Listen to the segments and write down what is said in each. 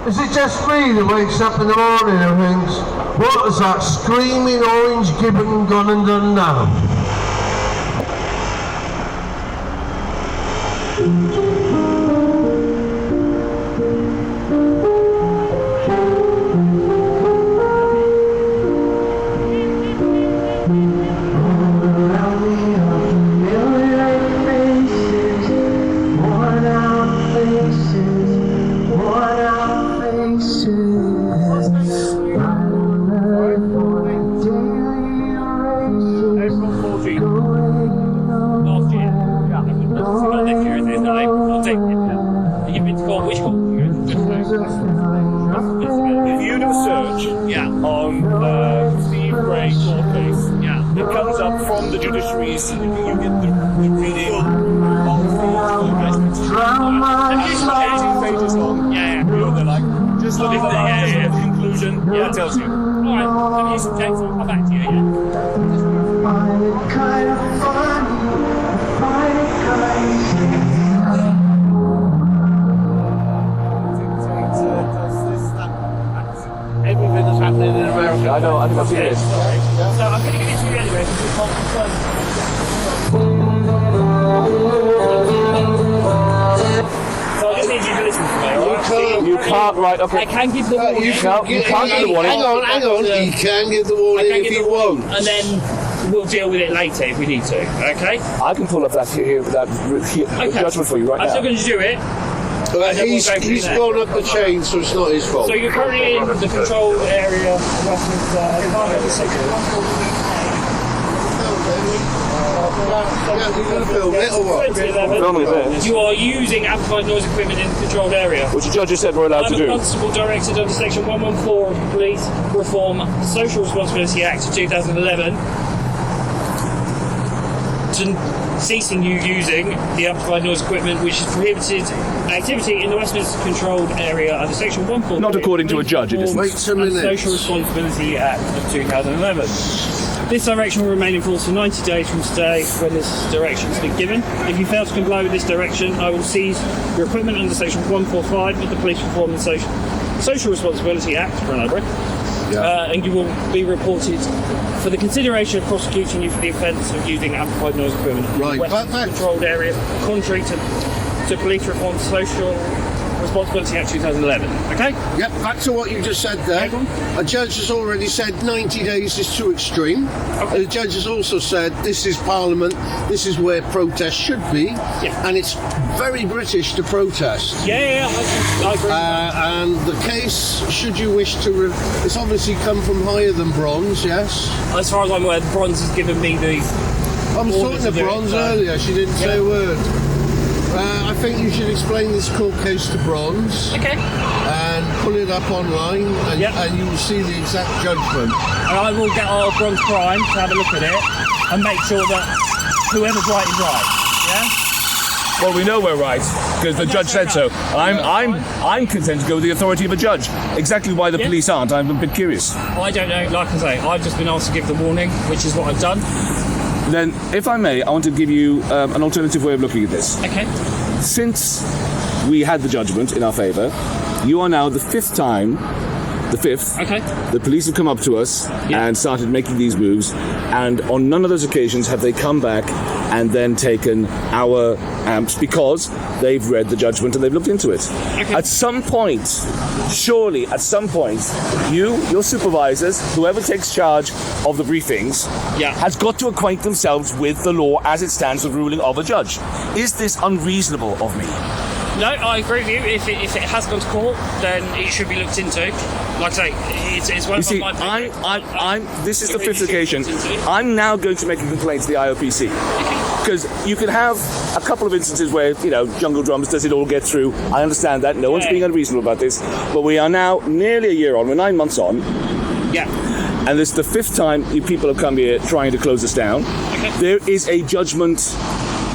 Is it just me that wakes up in the morning and thinks, what has that screaming orange gibbon gone and done now? I can give the warning. You can't give the warning. Hang on. You can give the warning if you want. And then we'll deal with it later if we need to, okay? I can pull up that judgment for you right now. I'm still going to do it. But he's gone up the chain, so it's not his fault. So you're currently in the controlled area of Westminster. You are using amplified noise equipment in the controlled area, which the judge has said we're allowed to do. I'm a constable directed under Section 114 of the Police Reform Social Responsibility Act of 2011, ceasing you using the amplified noise equipment which is prohibited activity in the Westminster controlled area under Section 114. Not according to a judge, it isn't. Wait a minute. Social Responsibility Act of 2011. This direction will remain in force for 90 days from today when this direction has been given. If you fail to comply with this direction, I will seize your equipment under Section 145 of the Police Reform and Social Responsibility Act, and you will be reported for the consideration of prosecuting you for the offence of using amplified noise equipment in the Westminster controlled area, contrary to Police Reform Social Responsibility Act 2011. Okay? Yep, back to what you just said there. A judge has already said 90 days is too extreme. Okay. The judge has also said this is Parliament, this is where protest should be, and it's very British to protest. I agree. And the case, should you wish to... it's obviously come from higher than bronze, yes? As far as I'm aware, bronze has given me the... I was talking to bronze earlier, she didn't say a word. I think you should explain this court case to Bronze. Okay. And pull it up online, and you will see the exact judgment. And I will get our Bronze Prime to have a look at it and make sure that whoever's right is right. Yeah. Well, we know we're right because the judge said so. I'm content to go with the authority of a judge. Exactly why the police aren't, I'm a bit curious. I don't know. Like I say, I've just been asked to give the warning, which is what I've done. Then, if I may, I want to give you an alternative way of looking at this. Okay. Since we had the judgment in our favour, you are now the fifth time, the police have come up to us and started making these moves, and on none of those occasions have they come back and then taken our amps because they've read the judgment and they've looked into it. Okay. At some point, surely, your supervisors, whoever takes charge of the briefings, has got to acquaint themselves with the law as it stands, the ruling of a judge. Is this unreasonable of me? No, I agree with you. If it has gone to court, then it should be looked into. Like I say, it's one of my... This is the fifth occasion. I'm now going to make a complaint to the IOPC. Because you can have a couple of instances where, Jungle Drums, does it all get through? I understand that. No one's being unreasonable about this. But we are now nearly a year on. We're 9 months on. Yeah. And this is the fifth time you people have come here trying to close us down. Okay. There is a judgment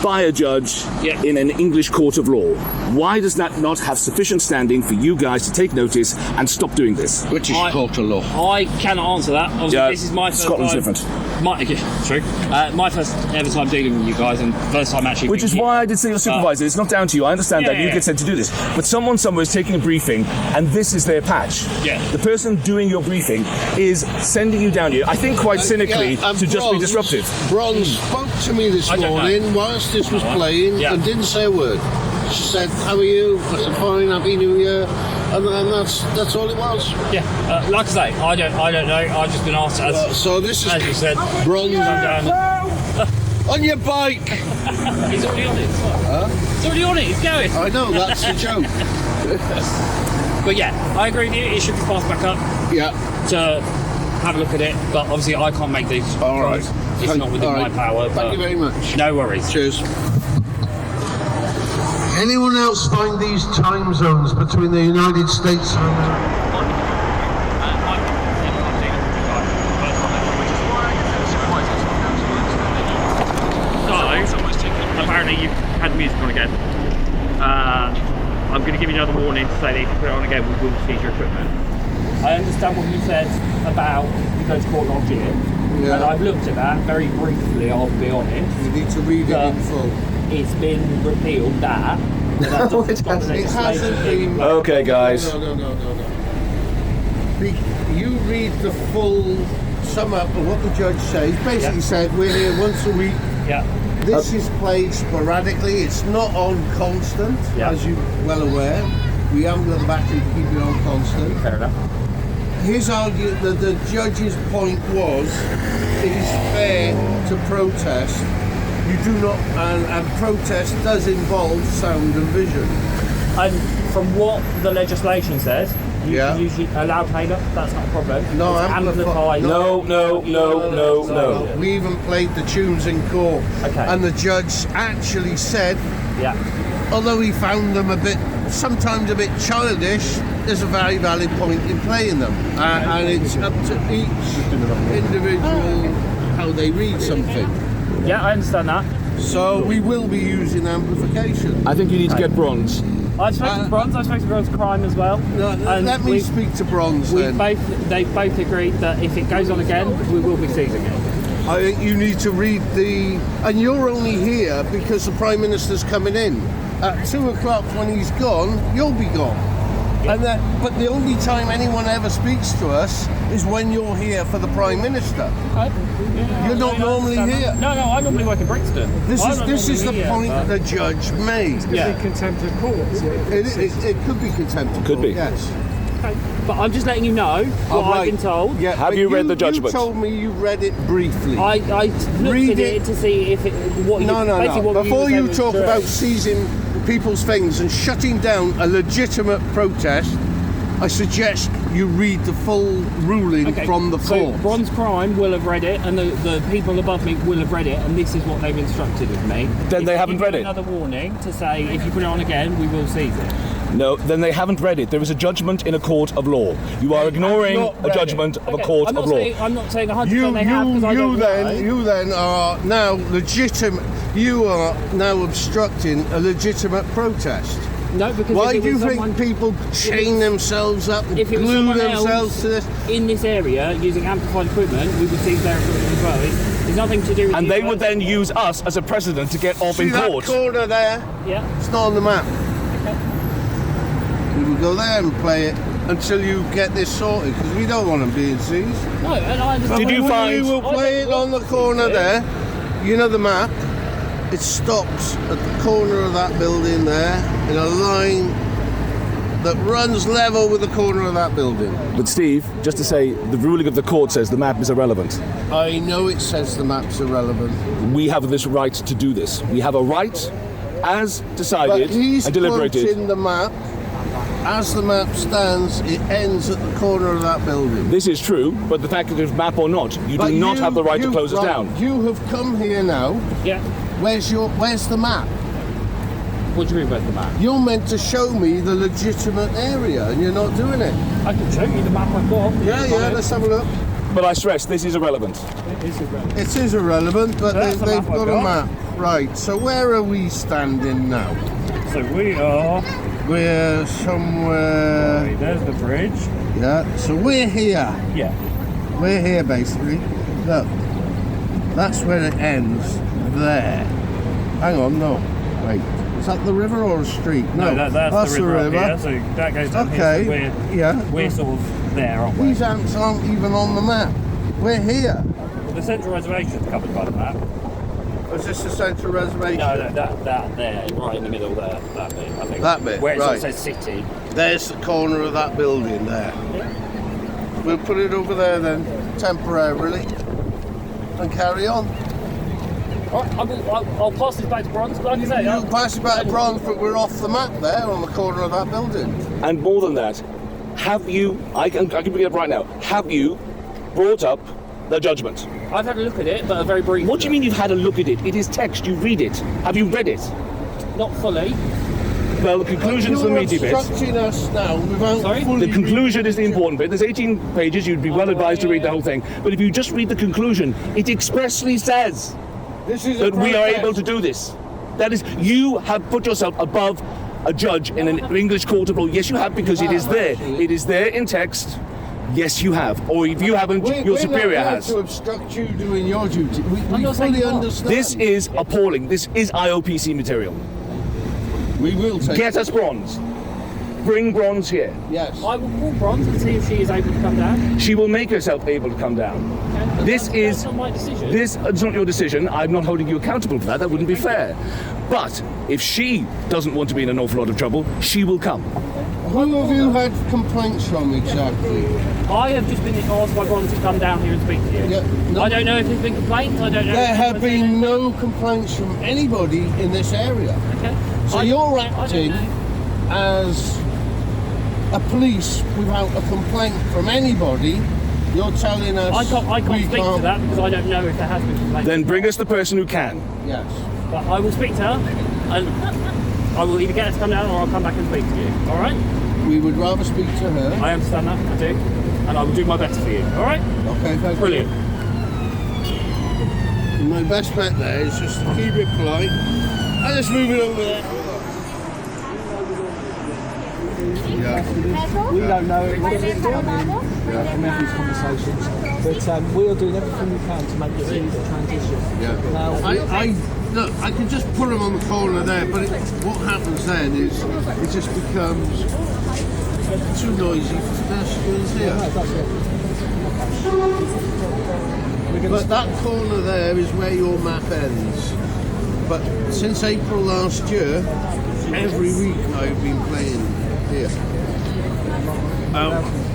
by a judge in an English court of law. Why does that not have sufficient standing for you guys to take notice and stop doing this? British court of law. I cannot answer that. Obviously, this is my first Scotland's time. different. True. My first ever time dealing with you guys, and first time actually. Which is why I did say your supervisor. It's not down to you. I understand that you get sent to do this, but someone somewhere is taking a briefing, and this is their patch. Yeah. The person doing your briefing is sending you down here. I think quite cynically to just be disruptive. Bronze spoke to me this morning whilst this was playing and didn't say a word. She said, "How are you?" I said, "Fine, Happy New Year," and that's all it was. Yeah, like I say, I don't know. I've just been asked So this is, as you said, bronze down. on your bike. He's already on it. He's already on it. He's going. I know, that's the joke. But yeah, I agree with you. It should be passed back up Yeah. to have a look at it. But obviously, I can't make these. All right. It's not within my power. Thank you very much. No worries. Cheers. Anyone else find these time zones between the United States and... Apparently you've had music on again. I'm going to give you another warning to say that if you put it on again, we will seize your equipment. I understand what you said about you go to court last year, and I've looked at that very briefly, I'll be honest. You need to read it in full. It's been repealed that No, it hasn't been. Okay, guys. No. You read the full sum up of what the judge says. Basically said, we're here once a week. Yeah. This is played sporadically. It's not on constant, as you're well aware. We haven't gone back and keep it on constant. Fair enough. His argument, the judge's point was, it is fair to protest. You do not, and protest does involve sound and vision. And from what the legislation says, you can usually allow playback. That's not a problem. No, amplified. No. We even played the tunes in court, and the judge actually said, although he found them sometimes a bit childish, there's a very valid point in playing them, and it's up to each individual how they read something. Yeah, I understand that. So we will be using amplification. I think you need to get bronze. I've spoken to Bronze. I've spoken to Bronze Crime as well. Let me speak to Bronze then. They've both agreed that if it goes on again, we will be seizing it. I think you need to read and you're only here because the Prime Minister's coming in. At 2 o'clock when he's gone, you'll be gone. But the only time anyone ever speaks to us is when you're here for the Prime Minister. You're not normally here. No, I normally work in Brixton. This is the point that the judge made. It's going to be contempt of court. It could be contempt of court. Yes. But I'm just letting you know what I've been told. Yeah, have you read the judgment? You told me you read it briefly. I looked at it to see if Before you talk about seizing people's things and shutting down a legitimate protest, I suggest you read the full ruling from the court. So Bronze Crime will have read it, and the people above me will have read it, and this is what they've instructed of me. Then they haven't read it. Another warning to say if you put it on again, we will seize it. No, then they haven't read it. There is a judgment in a court of law. You are ignoring a judgment of a court of law. I'm not saying 100% they have, because I don't know. You then are now legitimate. You are now obstructing a legitimate protest. No, because why do you think people chain themselves up and glue themselves to this? In this area, using amplified equipment, we would seize their equipment as well. It's nothing to do with. And they would then use us as a precedent to get off in court. See that corner there? Yeah. It's not on the map. We will go there and play it until you get this sorted, because we don't want them being seized. No, and I understand. Did you find? We will play it on the corner there. You know the map. It stops at the corner of that building there in a line that runs level with the corner of that building. But Steve, just to say, the ruling of the court says the map is irrelevant. I know it says the map's irrelevant. We have this right to do this. We have a right, as decided and deliberated. But he's quoting the map. As the map stands, it ends at the corner of that building. This is true, but the fact that it's map or not, you do not have the right to close us down. You have come here now. Yeah. Where's the map? What do you mean where's the map? You're meant to show me the legitimate area, and you're not doing it. I can show you the map I've got. Yeah, let's have a look. But I stress, this is irrelevant. It is irrelevant, but That's the they've map I've got a got. map. Right, so where are we standing now? So we are. We're somewhere... There's the bridge. Yeah, so we're here. Yeah. We're here, basically. Look, that's where it ends. There. Hang on, no. Wait, is that the river or a street? No, that's the river. Up here, so that goes down Okay, here. So we're sort of there, aren't we? These ants aren't even on the map. We're here. Well, the central reservation is covered by the map. Was this the central reservation? No, that there, right in the middle there, that bit, I think. That bit, where it sort right. of says city. There's the corner of that building there. We'll put it over there then, temporarily, and carry on. I'll pass this back to Bronze, but like I say, You'll pass it back to Bronze, but we're off the map there on the corner of that building. And more than that, have you, I can bring it up right now, have you brought up the judgment? I've had a look at it, but a very brief. What do you mean you've had a look at it? It is text, you read it. Have you read it? Not fully. Well, the conclusion is the meaty bit. You're obstructing us now without Sorry? fully The conclusion reading is the important bit. There's 18 pages, you'd be well advised to read the whole thing. But if you just read the conclusion, it expressly says This is that we are able to do this. That is, you have put yourself above a judge in an English court of law. Yes, you have, because it is there. It is there in text. Yes, you have. Or if you haven't, your superior has. We're not here to obstruct you doing your duty. We not saying fully what. understand. This is appalling. This is IOPC material. We will take Get us Bronze. Bring Bronze here. Yes. I will call Bronze and see if she is able to come down. She will make herself able to come down. Okay, but This that's not my decision. This is not your decision. I'm not holding you accountable for that. That wouldn't be fair. But if she doesn't want to be in an awful lot of trouble, she will come. Who have you had complaints from exactly? I have just been asked by Bronze to come down here and speak to you. Yeah, no. I don't know if there's been complaints. I don't know. There if have anyone's been no complaints from anybody in this area. Okay. So you're acting as a police without a complaint from anybody. You're telling us I can't we speak to that because I don't know if there has been complaints. Then bring us the person who can. Yes. But I will speak to her, and I will either get her to come down or I'll come back and speak to you. All right? We would rather speak to her. I understand that. I do, and I will do my best for you. All right? Okay, thank Brilliant. you. My best bet there is just to keep it polite and just move it over there. Yeah. We don't know it. We're having these conversations, but we are doing everything we can to make this easy transition. Yeah. Now, Look, I can just put them on the corner there, but what happens then is it just becomes too noisy for pedestrians here. But that corner there is where your map ends. But since April last year, every week I've been playing here.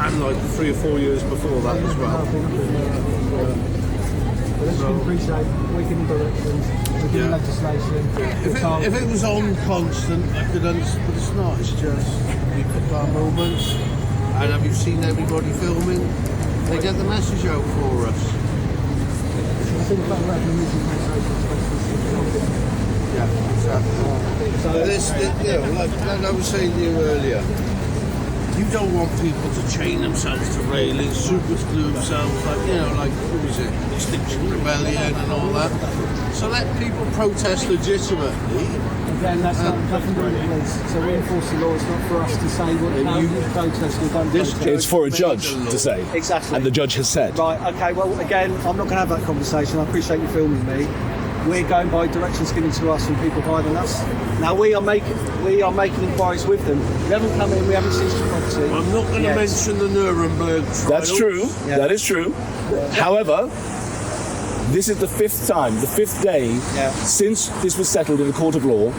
And like 3 or 4 years before that as well. But as you can appreciate, we're giving directions, we're giving Yeah. legislation. If it was on constant, I could understand, but it's not. It's just we pick our moments. And have you seen everybody filming? They get the message out for us. Yeah, exactly. So like I was saying to you earlier, you don't want people to chain themselves to railings, super glue themselves, like what was it, Extinction Rebellion and all that. So let people protest legitimately. Again, that's nothing to do with the police. So we enforce the law. It's not for us to say what you protest or don't protest. It's for a judge to say. Exactly. And the judge has said. Right, okay, well, again, I'm not going to have that conversation. I appreciate you filming me. We're going by directions given to us from people higher than us. Now, we are making inquiries with them. We haven't come in, we haven't seized the property. I'm not going to mention the Nuremberg trials. That's true. Yeah. That is true. However, this is the fifth day since this was settled in a court of law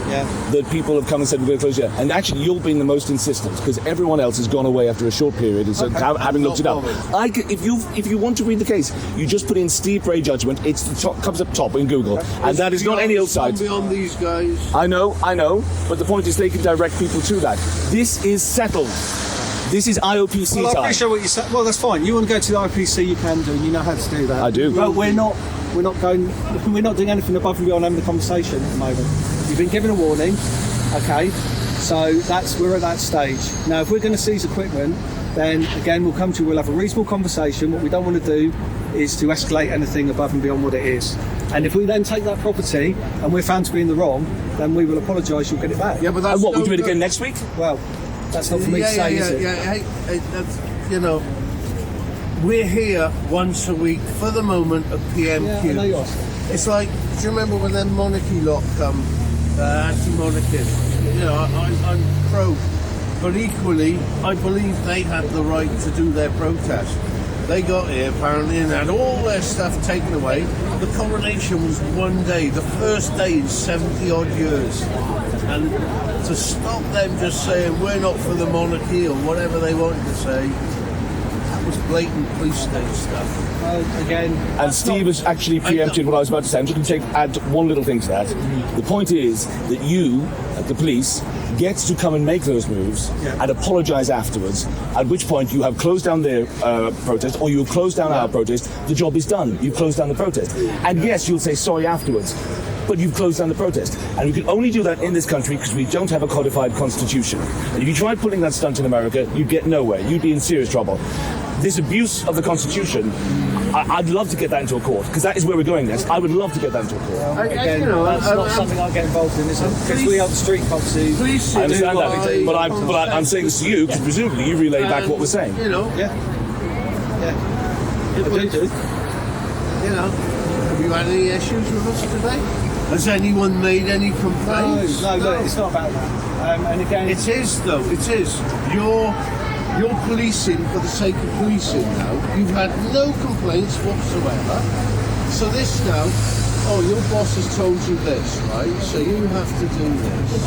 that people have come and said we're going to close here. And actually, you've been the most insistent because everyone else has gone away after a short period. And so, having looked it up, if you want to read the case, you just put in Steve Bray judgment. It's the top, comes up top in Google, and that is not any old site. Beyond these guys. I know. But the point is, they can direct people to that. This is settled. This is IOPC Well, I time. appreciate what you said. Well, that's fine. You want to go to the IPC, you can do, and you know how to do that. I do. But we're not doing anything above and beyond having the conversation at the moment. You've been given a warning, okay? So we're at that stage. Now, if we're going to seize equipment, then again, we'll come to you, we'll have a reasonable conversation. What we don't want to do is to escalate anything above and beyond what it is. And if we then take that property and we're found to be in the wrong, then we will apologise, you'll get it back. Yeah, but that's And what, no we do it good. again next week? Well, that's not for me to say, is it? Hey, that's, you know, we're here once a week for the moment at PMQ. Yeah, I know you are. It's like, do you remember when them monarchy lot come, anti-monarchists? You know, I'm pro, but equally, I believe they had the right to do their protest. They got here apparently and had all their stuff taken away. The coronation was one day, the first day in 70 odd years. And to stop them just saying we're not for the monarchy or whatever they wanted to say, that was blatant police state stuff. Again, And Steve has actually preempted what I was about to say. I'm just going to add one little thing to that. The point is that you, the police, get to come and make those moves and apologise afterwards, at which point you have closed down their protest or you have closed down our protest. The job is done. You've closed down the protest. And yes, you'll say sorry afterwards, but you've closed down the protest. And we can only do that in this country because we don't have a codified constitution. And if you tried pulling that stunt in America, you'd get nowhere. You'd be in serious trouble. This abuse of the Constitution, I'd love to get that into a court, because that is where we're going next. I would love to get that into a court. Again, that's not something I get involved in, is it? Because we are the street cops who... Police I understand do what that, they- but I'm saying this to you, because presumably you relay back what we're saying. You know, Yeah. I do. you know, have you had any issues with us today? Has anyone made any complaints? No, look, it's not about that. And again, It is though, it is. You're policing for the sake of policing now. You've had no complaints whatsoever. So this now, oh, your boss has told you this, right? So you have to do this.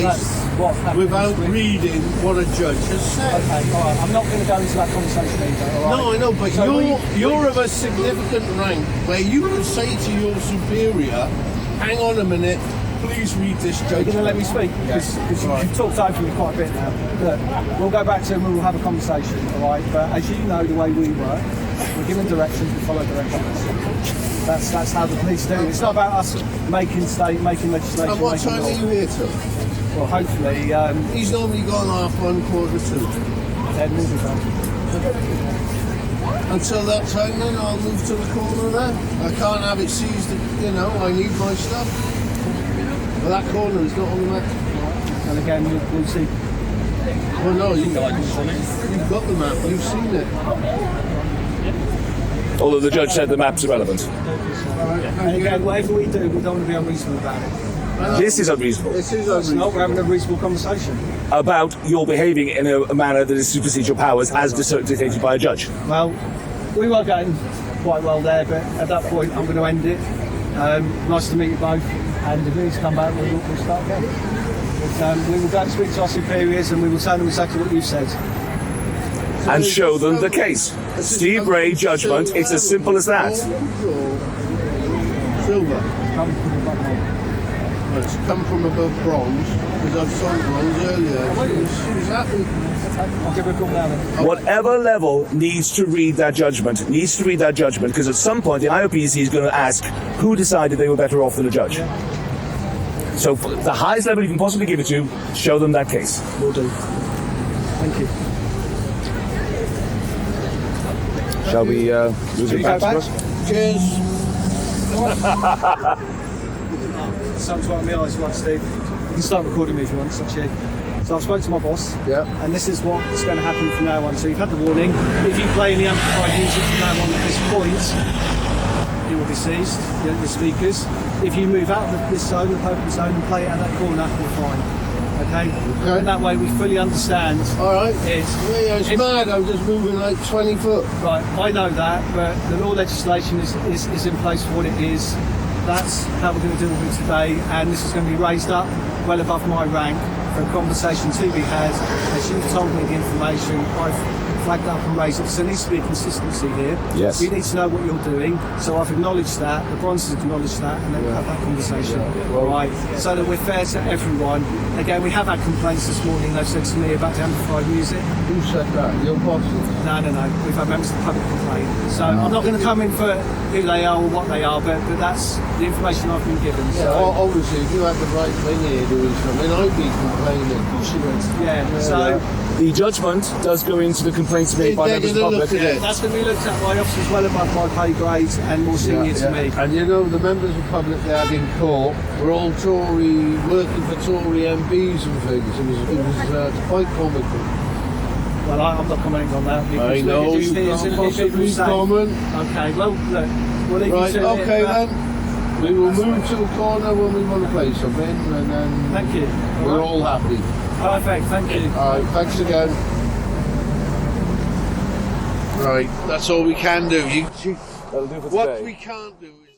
that's what happens Without with- reading what a judge has said. Okay, all right. I'm not going to go into that conversation either, all right? No, I know, but So you're of a significant rank where you can say to your superior, hang on a minute, please read this You're judgment. going to let me speak? Because you've talked over me quite a bit now. Look, we'll go back to him and we'll have a conversation, all right? But as you know, the way we work, we're given directions, we follow directions. That's how the police do. It's not about us making legislation. And what making time are law. you here till? Well, hopefully, He's normally gone 1:45. 10 minutes ago. Until that time then I'll move to the corner there. I can't have it seized, you know, I need my stuff. But that corner is not on the map. And again, we'll see. Well no, you've got the map, you've seen it. Although the judge said the map's irrelevant. And again, whatever we do, we don't want to be unreasonable about it. This is unreasonable. This is It's not, unreasonable. we're having a reasonable conversation. About your behaving in a manner that is supersedes your powers as dictated by a judge. Well, we were getting quite well there, but at that point, I'm going to end it. Nice to meet you both, and if you need to come back, we'll start again. But, we will go and speak to our superiors, and we will tell them exactly what you said. And show them the case. Steve Ray judgment, it's as simple as that. Silver. Come from the bottom. Well, it's come from above bronze, because I've sold bronze earlier. She was happy. I'll give her a call now then. Whatever level needs to read that judgment, because at some point the IOPC is going to ask who decided they were better off than a judge. So for the highest level you can possibly give it to, show them that case. Will do. Thank you. Shall we move you it back go to back? us? Cheers. Something's right in my eyes, right, Steve? You can start recording me if you want, it's up to you. So I've spoken to my boss, Yeah. and this is what's going to happen from now on. So you've had the warning. If you play any amplified music from now on at this point, it will be seized, the speakers. If you move out of this zone, the open zone, and play it at that corner, you're fine. Okay? And that way we fully understand. Alright. It's, It's mad, I'm just moving like 20 foot. right, I know that, but the law legislation is in place for what it is. That's how we're going to deal with it today, and this is going to be raised up well above my rank for a conversation to be had. As you've told me the information, I've flagged up and raised it. So there needs to be a consistency here. Yes. We need to know what you're doing. So I've acknowledged that, the Bronzes acknowledged that, and then we'll have that conversation. All right, so that we're fair to everyone. Again, we have had complaints this morning, they've said to me about the amplified music. Who said that? Your boss? No. We've had members of the public complain. So I'm not going to come in for who they are or what they are, but that's the information I've been given. So Obviously, if you had the right thing here doing something, I'd be complaining. complaining. Of course you would. Yeah. So The judgment does go into the complaints made by They're members of the gonna public. look at it. that's going to be looked at by officers well above my pay grades and more senior to me. And you know, the members of the public they had in court were all Tory, working for Tory MPs and things. It was quite comical. Well, I'm not commenting on that. Because I know look, you it's can't people possibly say- comment. Okay, well, look, we'll leave Right, you to it, okay but- then. We will move to a corner when we want to play something, and then Thank you. we're all happy. Perfect, thank you. All right, thanks again. Right, that's all we can do. That'll do for What today. we can't do is...